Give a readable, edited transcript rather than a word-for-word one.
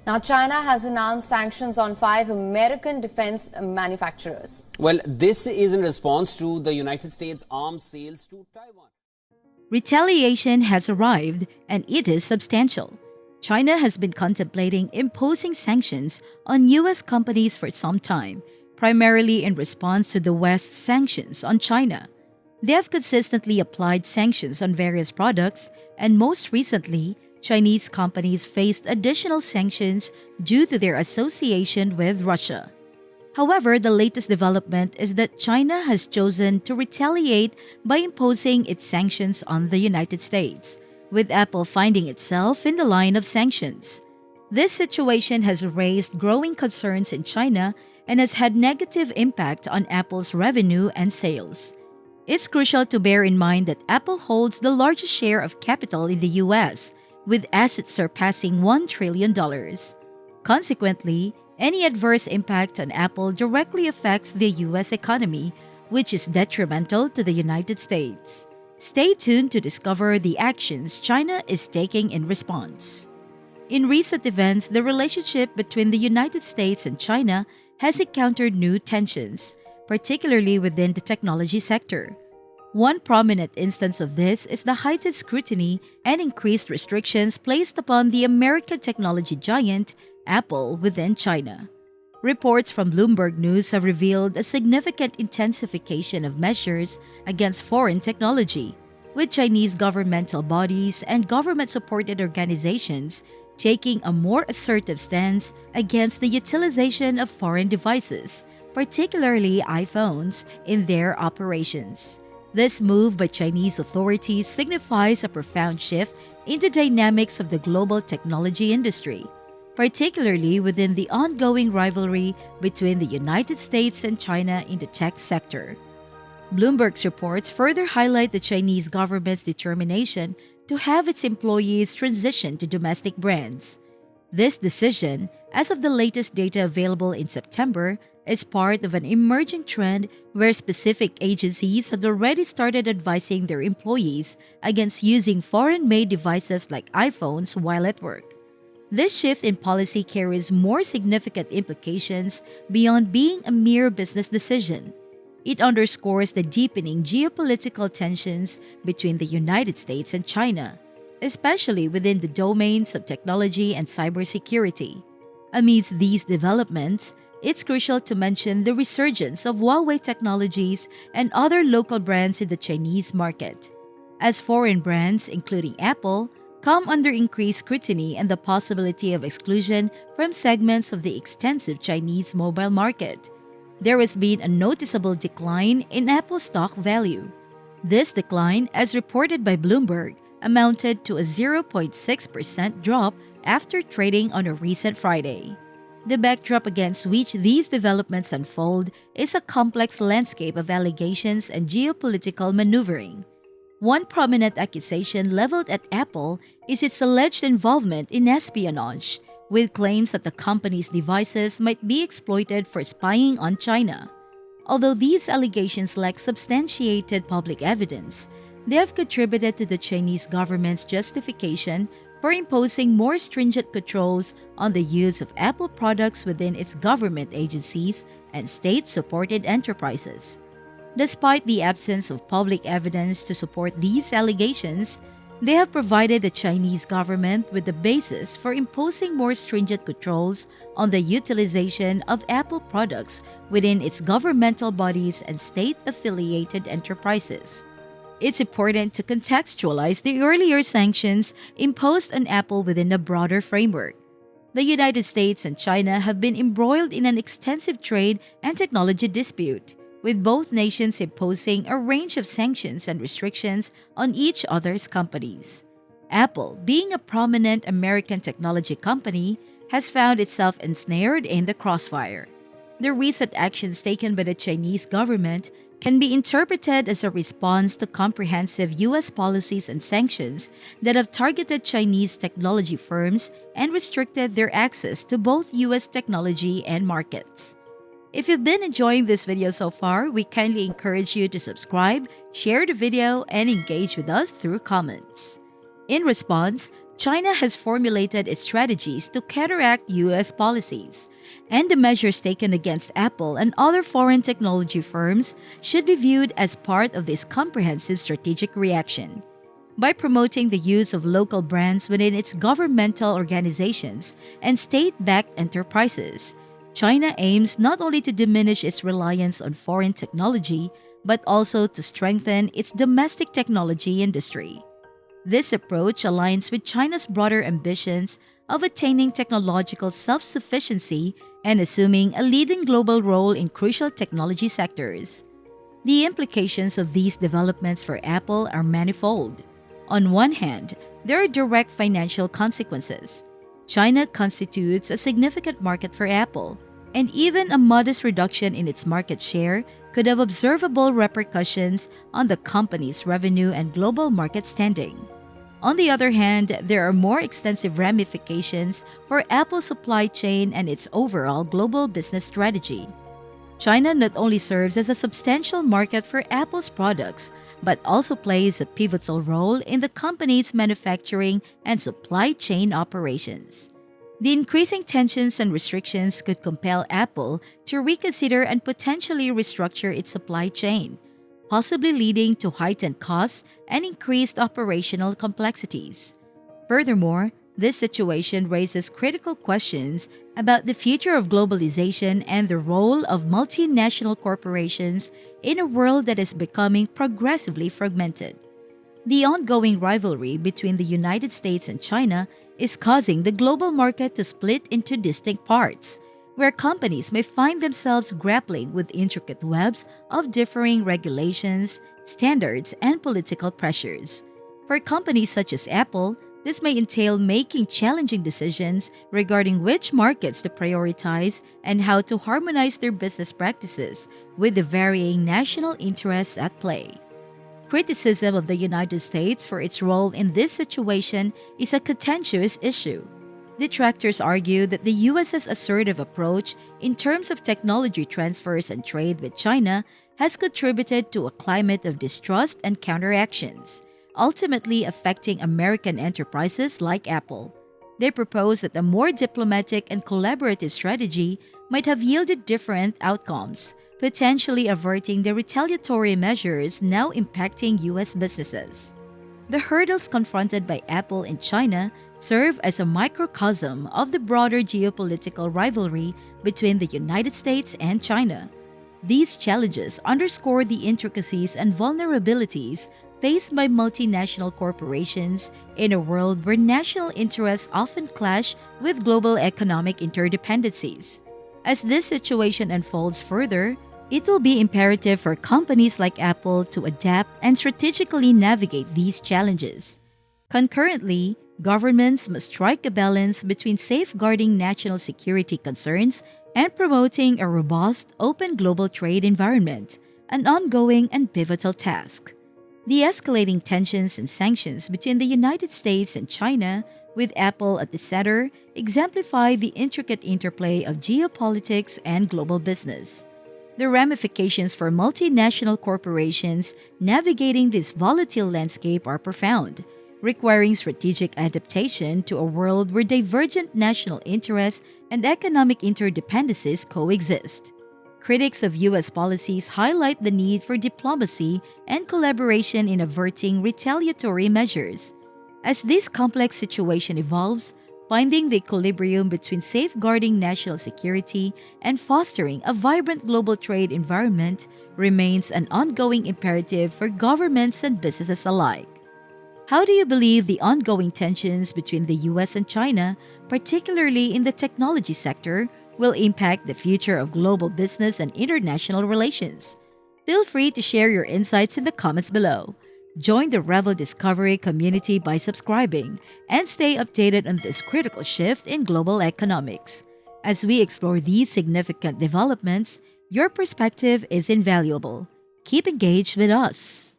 Now, China has announced sanctions on 5 American defense manufacturers. Well, this is in response to the United States arms sales to Taiwan. Retaliation has arrived, and it is substantial. China has been contemplating imposing sanctions on U.S. companies for some time, primarily in response to the West's sanctions on China. They have consistently applied sanctions on various products, and most recently, Chinese companies faced additional sanctions due to their association with Russia. However, the latest development is that China has chosen to retaliate by imposing its sanctions on the United States, with Apple finding itself in the line of sanctions. This situation has raised growing concerns in China and has had negative impact on Apple's revenue and sales. It's crucial to bear in mind that Apple holds the largest share of capital in the US, with assets surpassing $1 trillion. Consequently, any adverse impact on Apple directly affects the US economy, which is detrimental to the United States. Stay tuned to discover the actions China is taking in response. In recent events, the relationship between the United States and China has encountered new tensions, particularly within the technology sector. One prominent instance of this is the heightened scrutiny and increased restrictions placed upon the American technology giant, Apple, within China. Reports from Bloomberg News have revealed a significant intensification of measures against foreign technology, with Chinese governmental bodies and government-supported organizations taking a more assertive stance against the utilization of foreign devices, particularly iPhones, in their operations. This move by Chinese authorities signifies a profound shift in the dynamics of the global technology industry, particularly within the ongoing rivalry between the United States and China in the tech sector. Bloomberg's reports further highlight the Chinese government's determination to have its employees transition to domestic brands. This decision, as of the latest data available in September, is part of an emerging trend where specific agencies had already started advising their employees against using foreign-made devices like iPhones while at work. This shift in policy carries more significant implications beyond being a mere business decision. It underscores the deepening geopolitical tensions between the United States and China, especially within the domains of technology and cybersecurity. Amidst these developments, it's crucial to mention the resurgence of Huawei technologies and other local brands in the Chinese market, as foreign brands, including Apple, come under increased scrutiny and the possibility of exclusion from segments of the extensive Chinese mobile market. There has been a noticeable decline in Apple stock value. This decline, as reported by Bloomberg, amounted to a 0.6% drop after trading on a recent Friday. The backdrop against which these developments unfold is a complex landscape of allegations and geopolitical maneuvering. One prominent accusation leveled at Apple is its alleged involvement in espionage, with claims that the company's devices might be exploited for spying on China. Although these allegations lack substantiated public evidence, they have contributed to the Chinese government's justification for imposing more stringent controls on the use of Apple products within its government agencies and state-supported enterprises. Despite the absence of public evidence to support these allegations, they have provided the Chinese government with the basis for imposing more stringent controls on the utilization of Apple products within its governmental bodies and state-affiliated enterprises. It's important to contextualize the earlier sanctions imposed on Apple within a broader framework. The United States and China have been embroiled in an extensive trade and technology dispute, with both nations imposing a range of sanctions and restrictions on each other's companies. Apple, being a prominent American technology company, has found itself ensnared in the crossfire. The recent actions taken by the Chinese government can be interpreted as a response to comprehensive U.S. policies and sanctions that have targeted Chinese technology firms and restricted their access to both U.S. technology and markets. If you've been enjoying this video so far, we kindly encourage you to subscribe, share the video, and engage with us through comments. In response, China has formulated its strategies to counteract U.S. policies, and the measures taken against Apple and other foreign technology firms should be viewed as part of this comprehensive strategic reaction. By promoting the use of local brands within its governmental organizations and state-backed enterprises, China aims not only to diminish its reliance on foreign technology, but also to strengthen its domestic technology industry. This approach aligns with China's broader ambitions of attaining technological self-sufficiency and assuming a leading global role in crucial technology sectors. The implications of these developments for Apple are manifold. On one hand, there are direct financial consequences. China constitutes a significant market for Apple, and even a modest reduction in its market share could have observable repercussions on the company's revenue and global market standing. On the other hand, there are more extensive ramifications for Apple's supply chain and its overall global business strategy. China not only serves as a substantial market for Apple's products, but also plays a pivotal role in the company's manufacturing and supply chain operations. The increasing tensions and restrictions could compel Apple to reconsider and potentially restructure its supply chain, possibly leading to heightened costs and increased operational complexities. Furthermore, this situation raises critical questions about the future of globalization and the role of multinational corporations in a world that is becoming progressively fragmented. The ongoing rivalry between the United States and China is causing the global market to split into distinct parts, where companies may find themselves grappling with intricate webs of differing regulations, standards, and political pressures. For companies such as Apple, this may entail making challenging decisions regarding which markets to prioritize and how to harmonize their business practices with the varying national interests at play. Criticism of the United States for its role in this situation is a contentious issue. Detractors argue that the U.S.'s assertive approach in terms of technology transfers and trade with China has contributed to a climate of distrust and counteractions, ultimately affecting American enterprises like Apple. They propose that a more diplomatic and collaborative strategy might have yielded different outcomes, potentially averting the retaliatory measures now impacting U.S. businesses. The hurdles confronted by Apple in China serve as a microcosm of the broader geopolitical rivalry between the United States and China. These challenges underscore the intricacies and vulnerabilities faced by multinational corporations in a world where national interests often clash with global economic interdependencies. As this situation unfolds further, it will be imperative for companies like Apple to adapt and strategically navigate these challenges. Concurrently, governments must strike a balance between safeguarding national security concerns and promoting a robust, open global trade environment, an ongoing and pivotal task. The escalating tensions and sanctions between the United States and China, with Apple at the center, exemplify the intricate interplay of geopolitics and global business. The ramifications for multinational corporations navigating this volatile landscape are profound, requiring strategic adaptation to a world where divergent national interests and economic interdependencies coexist. Critics of U.S. policies highlight the need for diplomacy and collaboration in averting retaliatory measures. As this complex situation evolves, finding the equilibrium between safeguarding national security and fostering a vibrant global trade environment remains an ongoing imperative for governments and businesses alike. How do you believe the ongoing tensions between the US and China, particularly in the technology sector, will impact the future of global business and international relations? Feel free to share your insights in the comments below. Join the Revel Discovery community by subscribing and stay updated on this critical shift in global economics. As we explore these significant developments, your perspective is invaluable. Keep engaged with us.